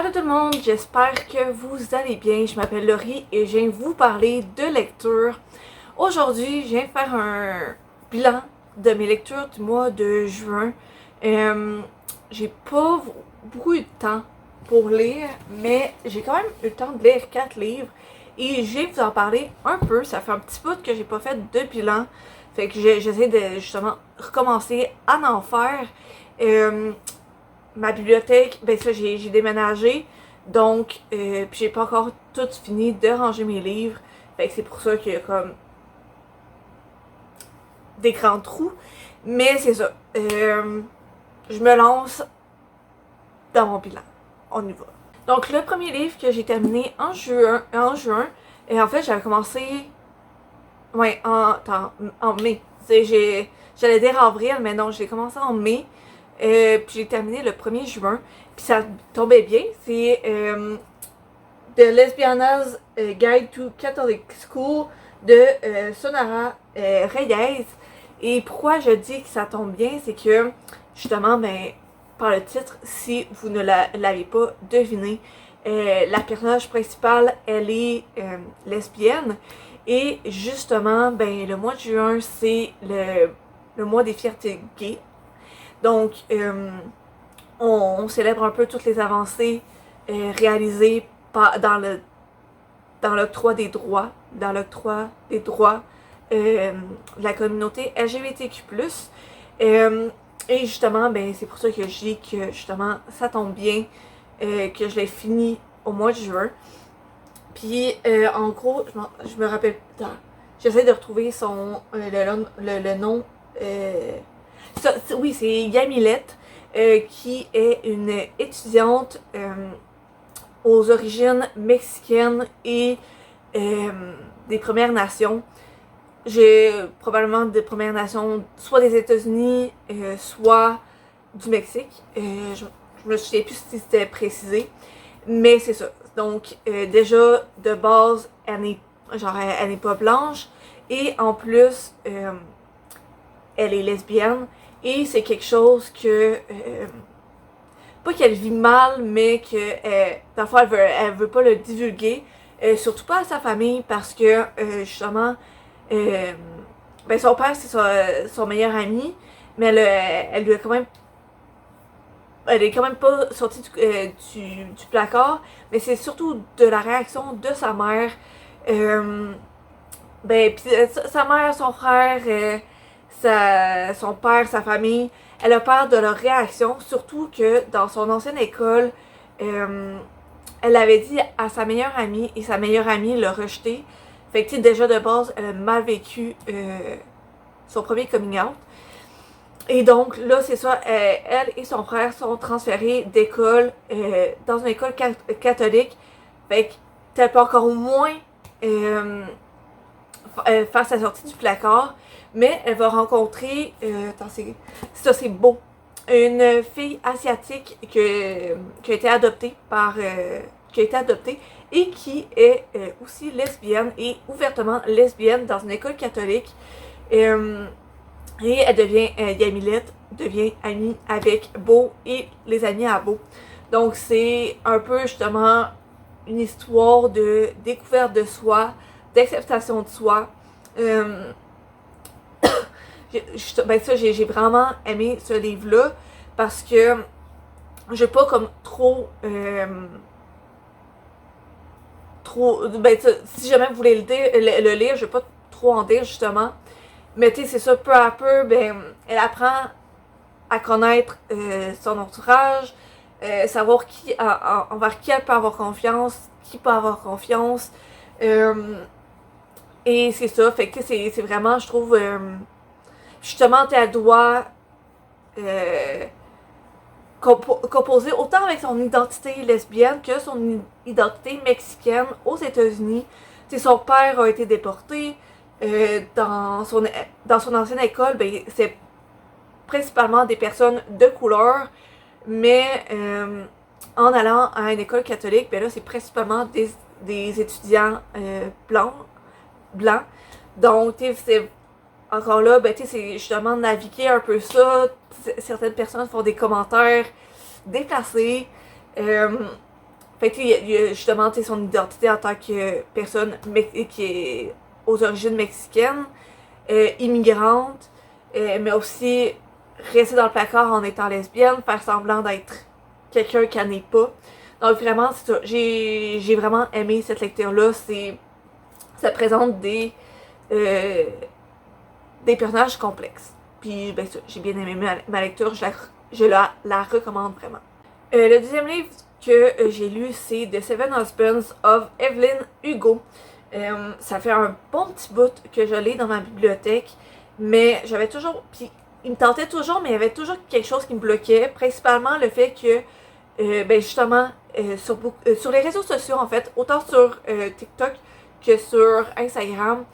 Allô tout le monde, j'espère que vous allez bien. Je m'appelle Laurie et je viens vous parler de lecture. Aujourd'hui, je viens faire un bilan de mes lectures du mois de juin. J'ai pas beaucoup eu de temps pour lire, mais j'ai quand même eu le temps de lire 4 livres. Et je viens vous en parler un peu. Ça fait un petit bout que j'ai pas fait de bilan. Fait que j'essaie de justement recommencer à en faire. Ma bibliothèque, ben ça j'ai déménagé, donc puis j'ai pas encore tout fini de ranger mes livres, fait que c'est pour ça qu'il y a comme des grands trous, mais c'est ça, je me lance dans mon bilan, on y va. Donc le premier livre que j'ai terminé en juin, et en fait j'avais commencé, ouais, en mai, j'allais dire avril, mais non, j'ai commencé en mai. Puis j'ai terminé le 1er juin. Puis ça tombait bien. C'est The Lesbiana's Guide to Catholic School de Sonara Reyes. Et pourquoi je dis que ça tombe bien, c'est que justement, ben, par le titre, si vous ne l'avez pas deviné, la personnage principale, elle est lesbienne. Et justement, ben, le mois de juin, c'est le mois des fiertés gays. Donc, on célèbre un peu toutes les avancées réalisées dans l'octroi des droits, de la communauté LGBTQ+. Et justement, ben, c'est pour ça que je dis que justement, ça tombe bien que je l'ai fini au mois de juin. Puis, en gros, je me rappelle, j'essaie de retrouver le nom. Oui, c'est Yamilette, qui est une étudiante aux origines mexicaines et des Premières Nations. J'ai probablement des Premières Nations, soit des États-Unis, soit du Mexique. Je me souviens plus si c'était précisé, mais c'est ça. Donc, déjà, de base, elle n'est pas blanche, et en plus, elle est lesbienne. Et c'est quelque chose que, pas qu'elle vit mal, mais que, parfois elle veut pas le divulguer, surtout pas à sa famille, parce que, justement, ben son père c'est son meilleur ami, mais elle lui a quand même, elle est quand même pas sortie du placard, mais c'est surtout de la réaction de sa mère, ben, pis sa mère, son frère, son père, sa famille, elle a peur de leur réaction, surtout que dans son ancienne école, elle avait dit à sa meilleure amie, et sa meilleure amie l'a rejetée. Fait que, tu sais, déjà de base, elle a mal vécu son premier coming out. Et donc, là, c'est ça, elle et son frère sont transférés d'école dans une école catholique. Fait que, t'as pas encore moins faire sa sortie du placard, mais elle va rencontrer, c'est beau, une fille asiatique qui a été adoptée et qui est aussi lesbienne et ouvertement lesbienne dans une école catholique. Et elle devient, Yamilette devient amie avec Beau et les amis à Beau. Donc c'est un peu justement une histoire de découverte de soi, d'acceptation de soi. Ben ça, j'ai vraiment aimé ce livre-là parce que j'ai pas comme trop ben si jamais vous voulez le lire, je vais pas trop en dire justement, mais tu sais, c'est ça, peu à peu, ben elle apprend à connaître son entourage, savoir envers qui elle peut avoir confiance, qui peut avoir confiance, et c'est ça, fait que c'est vraiment, je trouve, justement, elle doit composer autant avec son identité lesbienne que son identité mexicaine aux États-Unis. T'sais, son père a été déporté. Dans son ancienne école, ben, c'est principalement des personnes de couleur, mais en allant à une école catholique, ben là, c'est principalement des étudiants blancs. Donc, c'est encore là, ben, c'est justement naviguer un peu ça. Certaines personnes font des commentaires déplacés. Fait que il y a justement son identité en tant que personne qui est aux origines mexicaines, immigrante, mais aussi rester dans le placard en étant lesbienne, faire semblant d'être quelqu'un qu'elle n'est pas. Donc vraiment, c'est ça. J'ai vraiment aimé cette lecture-là. Ça présente des personnages complexes. Puis ben ça, j'ai bien aimé ma lecture, je la recommande vraiment. Le deuxième livre que j'ai lu, c'est The Seven Husbands of Evelyn Hugo. Ça fait un bon petit bout que je l'ai dans ma bibliothèque, mais j'avais toujours, puis il me tentait toujours, mais il y avait toujours quelque chose qui me bloquait, principalement le fait que, ben justement, sur les réseaux sociaux en fait, autant sur TikTok que sur Instagram,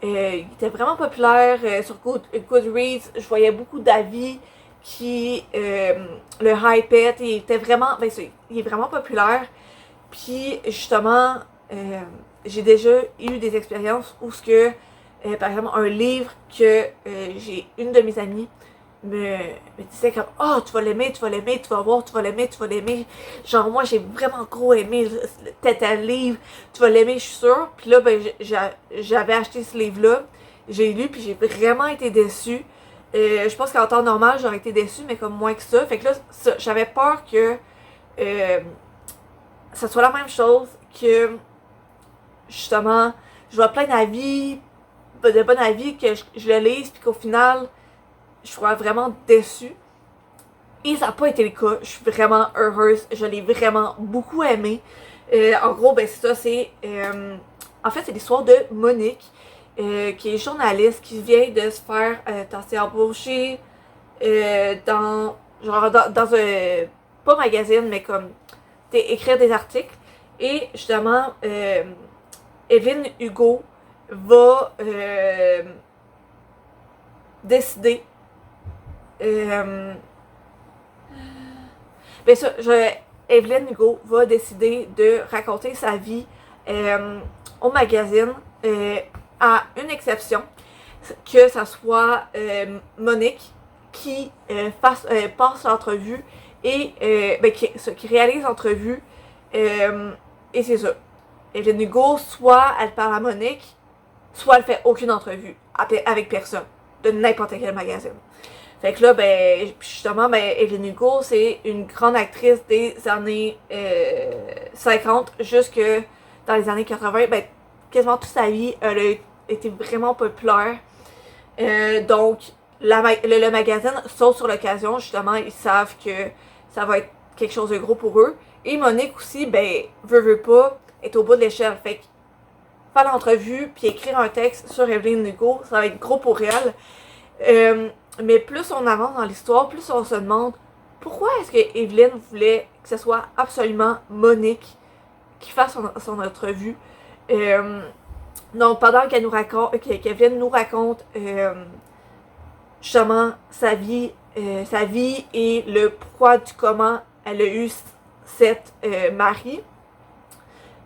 il était vraiment populaire. Sur Goodreads, je voyais beaucoup d'avis qui le hypaient, il était vraiment, ben il est vraiment populaire. Puis justement, j'ai déjà eu des expériences où ce que, par exemple, un livre que j'ai une de mes amies me disait comme oh tu vas l'aimer, tu vas l'aimer, tu vas voir, tu vas l'aimer, tu vas l'aimer. Genre moi j'ai vraiment gros aimé tel livre, tu vas l'aimer, je suis sûre. Puis là ben j'avais acheté ce livre-là, j'ai lu puis j'ai vraiment été déçue. Je pense qu'en temps normal j'aurais été déçue, mais comme moins que ça. Fait que là j'avais peur que ça soit la même chose, que justement je vois plein d'avis, de bons avis, que je le lise puis qu'au final je suis vraiment déçue. Et ça n'a pas été le cas. Je suis vraiment heureuse. Je l'ai vraiment beaucoup aimé. En gros, ben c'est ça, en fait, c'est l'histoire de Monique, qui est journaliste, qui vient de se faire tasser embaucher dans un, pas magazine, mais comme écrire des articles. Et justement, Evelyn Hugo va décider ben ça, Evelyn Hugo va décider de raconter sa vie au magazine, à une exception, que ça soit Monique qui passe l'entrevue et qui réalise l'entrevue, et c'est ça. Evelyn Hugo, soit elle parle à Monique, soit elle fait aucune entrevue avec personne de n'importe quel magazine. Fait que là, ben, justement, ben, Evelyn Hugo, c'est une grande actrice des années 50 jusque dans les années 80. Ben, quasiment toute sa vie, elle a été vraiment populaire. Donc, le magazine saute sur l'occasion. Justement, ils savent que ça va être quelque chose de gros pour eux. Et Monique aussi, ben, veut pas, est au bout de l'échelle. Fait que faire l'entrevue puis écrire un texte sur Evelyn Hugo, ça va être gros pour elle. Mais plus on avance dans l'histoire, plus on se demande pourquoi est-ce que Evelyn voulait que ce soit absolument Monique qui fasse son entrevue. Donc pendant qu'elle nous raconte, qu'Evelyn nous raconte justement sa vie et le pourquoi du comment elle a eu cette mari,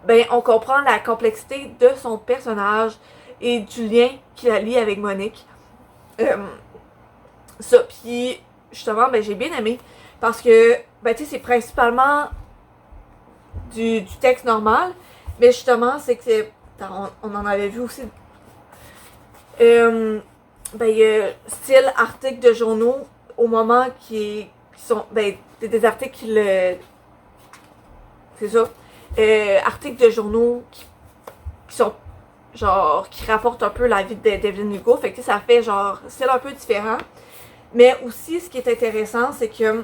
ben on comprend la complexité de son personnage et du lien qui la lie avec Monique. Ça, puis justement, ben j'ai bien aimé parce que, ben tu sais, c'est principalement du texte normal, mais justement, c'est que on en avait vu aussi. Ben il y a style articles de journaux au moment qui sont, ben des articles qui c'est ça, articles de journaux qui sont genre qui rapportent un peu la vie d'Evelyn Hugo, fait que ça fait genre style un peu différent. Mais aussi, ce qui est intéressant, c'est que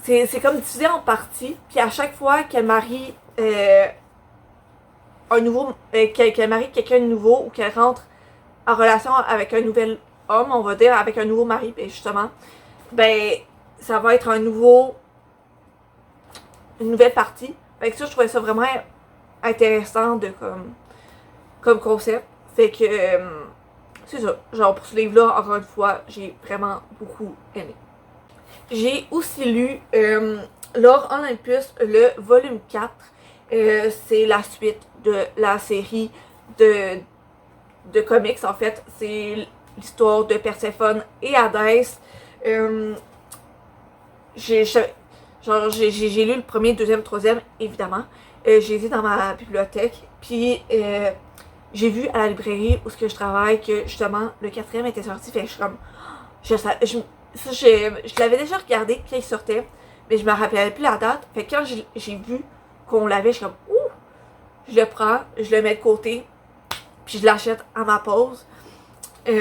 c'est comme divisé en parties, puis à chaque fois qu'elle marie qu'elle marie quelqu'un de nouveau ou qu'elle rentre en relation avec un nouvel homme, on va dire, avec un nouveau mari, ben justement, ben ça va être une nouvelle partie. Fait que ça, je trouvais ça vraiment intéressant comme concept. Fait que c'est ça. Genre pour ce livre-là, encore une fois, j'ai vraiment beaucoup aimé. J'ai aussi lu L'Or Olympus, le volume 4. C'est la suite de la série de comics, en fait. C'est l'histoire de Perséphone et Hadès. Genre, j'ai lu le premier, deuxième, troisième, évidemment. J'ai été dans ma bibliothèque, puis j'ai vu à la librairie où ce que je travaille que justement le quatrième était sorti, fait que je suis comme, je l'avais déjà regardé quand il sortait, mais je me rappelais plus la date. Fait que quand j'ai vu qu'on l'avait, je suis comme, ouh, je le prends, je le mets de côté, puis je l'achète à ma pause. Puis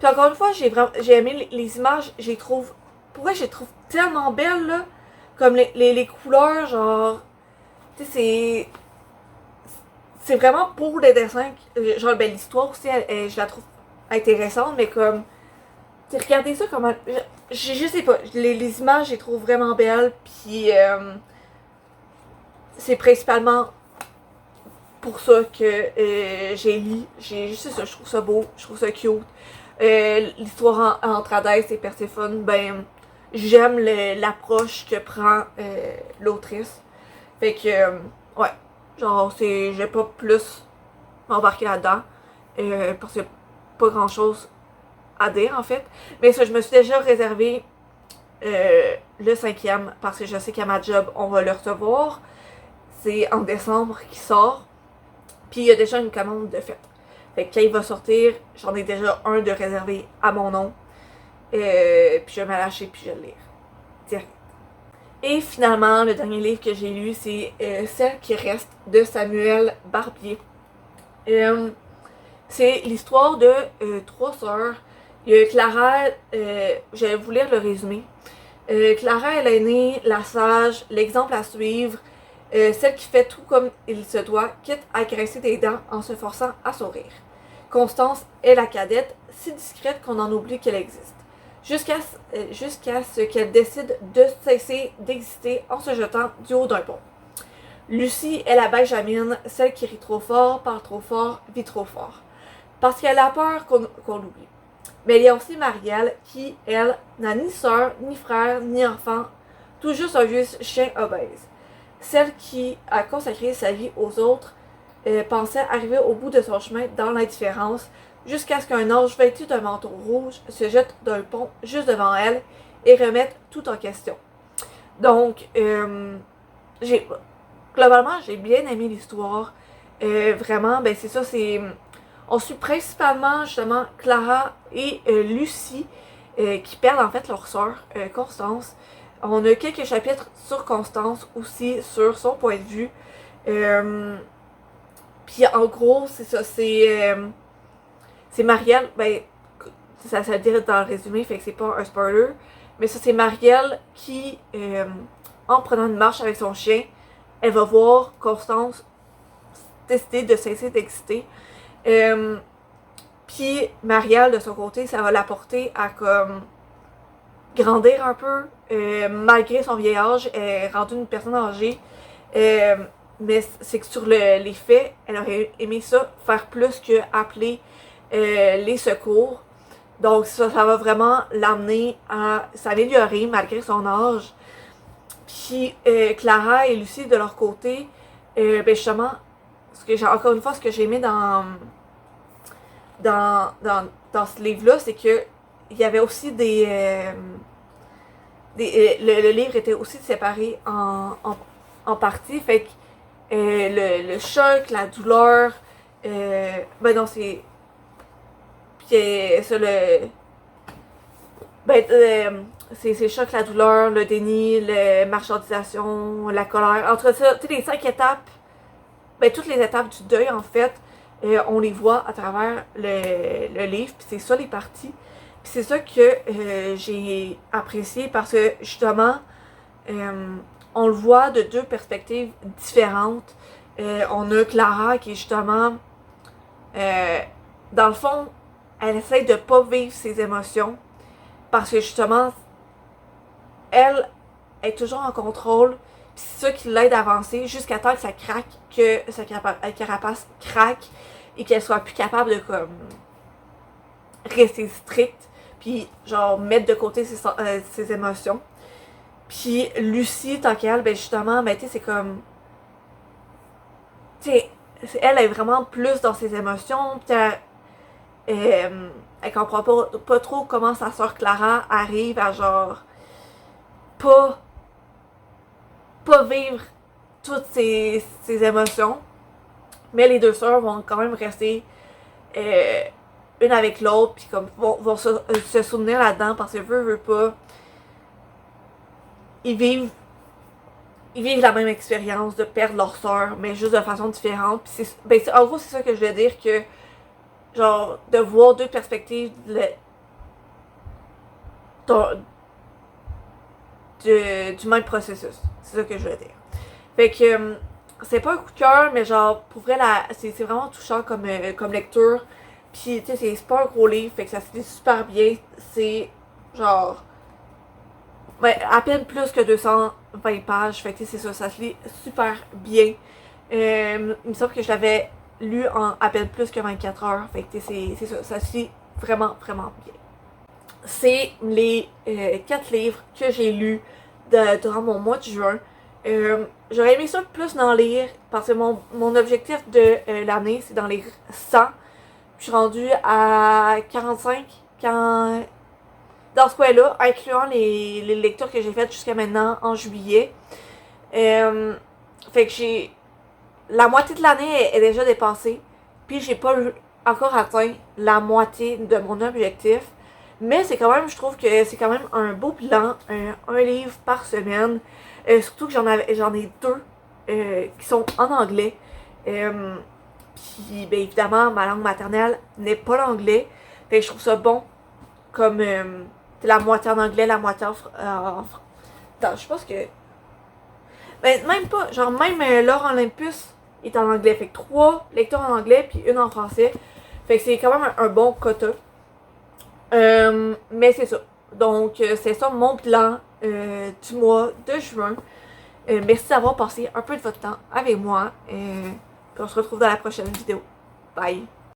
encore une fois, j'ai aimé les images, je les trouve, pourquoi je les trouve tellement belles là, comme les couleurs, genre, tu sais, c'est vraiment pour les dessins, genre, ben l'histoire aussi, je la trouve intéressante, mais comme, tu sais, regardez ça comment, je sais pas, les images, je les trouve vraiment belles, puis c'est principalement pour ça que j'ai lu. C'est ça, je trouve ça beau, je trouve ça cute. L'histoire entre Hadès et Perséphone, ben, j'aime l'approche que prend l'autrice. Fait que, ouais, genre, je vais pas plus m'embarquer là-dedans, parce qu'il y a pas grand-chose à dire, en fait. Mais ça, je me suis déjà réservé le cinquième, parce que je sais qu'à ma job, on va le recevoir. C'est en décembre qu'il sort. Puis il y a déjà une commande de fait. Fait que quand il va sortir, j'en ai déjà un de réservé à mon nom. Puis je vais me lâcher puis je vais le lire. Direct. Et finalement, le dernier livre que j'ai lu, c'est Celle qui reste de Samuel Barbier. C'est l'histoire de trois sœurs. Il y a Clara, je vais vous lire le résumé. Clara est l'aînée, la sage, l'exemple à suivre, celle qui fait tout comme il se doit, quitte à graisser des dents en se forçant à sourire. Constance est la cadette, si discrète qu'on en oublie qu'elle existe. Jusqu'à ce qu'elle décide de cesser d'exister en se jetant du haut d'un pont. Lucie est la Benjamine, celle qui rit trop fort, parle trop fort, vit trop fort. Parce qu'elle a peur qu'on l'oublie. Mais il y a aussi Marielle qui, elle, n'a ni sœur, ni frère, ni enfant, tout juste un vieux chien obèse. Celle qui a consacré sa vie aux autres pensait arriver au bout de son chemin dans l'indifférence, jusqu'à ce qu'un ange vêtu d'un manteau rouge se jette d'un pont juste devant elle et remette tout en question. Donc, globalement, j'ai bien aimé l'histoire. Vraiment, ben c'est ça, on suit principalement justement Clara et Lucie qui perdent en fait leur sœur, Constance. On a quelques chapitres sur Constance aussi, sur son point de vue. Puis en gros, c'est ça, c'est Marielle, ben, ça le dirait dans le résumé, fait que c'est pas un spoiler. Mais ça, c'est Marielle qui, en prenant une marche avec son chien, elle va voir Constance décider de cesser d'exister. Puis Marielle, de son côté, ça va la porter à comme grandir un peu, malgré son vieil âge, elle est rendue une personne âgée. Mais c'est que sur les faits, elle aurait aimé ça, faire plus que appeler les secours. Donc ça va vraiment l'amener à s'améliorer malgré son âge. Puis Clara et Lucie, de leur côté, ben justement, encore une fois, ce que j'ai aimé dans ce livre-là, c'est que il y avait aussi le livre était aussi séparé en parties, fait que le choc, la douleur, ben non, c'est. Puis ça, ben, c'est le choc, la douleur, le déni, la marchandisation, la colère. Entre ça, tu sais, les 5 étapes, ben toutes les étapes du deuil, en fait, on les voit à travers le livre, puis c'est ça les parties. Puis c'est ça que j'ai apprécié parce que justement, on le voit de deux perspectives différentes. On a Clara qui est justement, dans le fond, elle essaie de pas vivre ses émotions parce que justement, elle est toujours en contrôle. Puis c'est ça qui l'aide à avancer jusqu'à temps que ça craque, que sa carapace craque et qu'elle soit plus capable de comme rester stricte puis genre mettre de côté ses émotions. Puis Lucie, tant qu'elle, ben justement, ben tu sais, c'est comme, tu sais, elle est vraiment plus dans ses émotions, pis elle comprend pas trop comment sa soeur Clara arrive à genre pas pas vivre toutes ces émotions. Mais les deux sœurs vont quand même rester une avec l'autre, puis comme vont se souvenir là-dedans parce que veut pas. Ils vivent la même expérience de perdre leur sœur, mais juste de façon différente. Puis en gros, c'est ça que je veux dire, que genre, de voir deux perspectives du même processus. C'est ça que je veux dire. Fait que c'est pas un coup de cœur, mais genre, pour vrai, c'est vraiment touchant comme lecture. Puis, tu sais, c'est pas un gros livre, fait que ça se lit super bien. C'est genre. Ouais, à peine plus que 220 pages. Fait que c'est ça se lit super bien. Il me semble que je l'avais lu en à peine plus que 24 heures. Fait que c'est ça se lit vraiment, vraiment bien. C'est les 4 livres que j'ai lus durant mon mois de juin. J'aurais aimé ça plus d'en lire parce que mon objectif de l'année, c'est d'en lire 100. Je suis rendue à 45 dans ce coin-là, incluant les lectures que j'ai faites jusqu'à maintenant en juillet. Fait que j'ai. La moitié de l'année est déjà dépassée. Puis j'ai pas encore atteint la moitié de mon objectif. Mais c'est quand même, je trouve que c'est quand même un beau bilan, un livre par semaine. Surtout que j'en ai 2 qui sont en anglais. Puis, bien évidemment, ma langue maternelle n'est pas l'anglais. Fait que je trouve ça bon. Comme la moitié en anglais, la moitié en français. Attends, je pense que. Ben, même pas. Genre, même Laure Olympus est en anglais. Fait que 3 lecteurs en anglais, puis 1 en français. Fait que c'est quand même un bon quota. Mais c'est ça. Donc, c'est ça mon bilan du mois de juin. Merci d'avoir passé un peu de votre temps avec moi. Puis on se retrouve dans la prochaine vidéo. Bye!